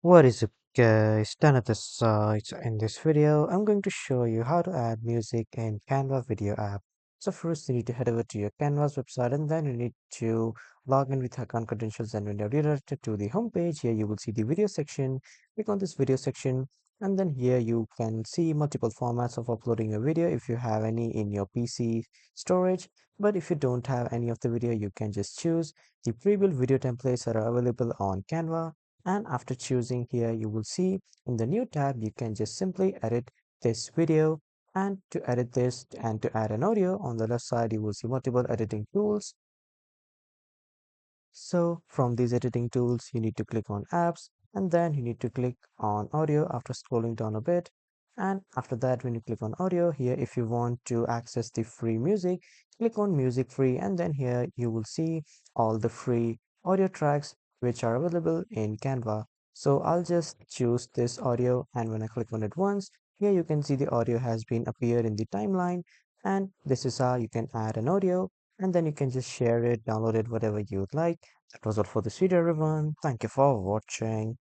What is up, guys? Dan at the side. In this video, I'm going to show you how to add music in Canva video app. So first, you need to head over to your Canva's website, and then you need to log in with account credentials. And when you're redirected to the home page, here you will see the video section. Click on this video section, and then here you can see multiple formats of uploading a video if you have any in your PC storage. But if you don't have any of the video, you can just choose the pre-built video templates that are available on Canva, and after choosing here you will see in the new tab you can just simply edit this video. And to edit this and to add an audio, on the left side you will see multiple editing tools. So from these editing tools, you need to click on apps, and then you need to click on audio after scrolling down a bit. And after that, when you click on audio here, if you want to access the free music, click on music free, and then here you will see all the free audio tracks which are available in Canva. So I'll just choose this audio, and when I click on it once, here you can see the audio has been appeared in the timeline, and this is how you can add an audio, and then you can just share it, download it, whatever you'd like. That was all for this video, everyone. Thank you for watching.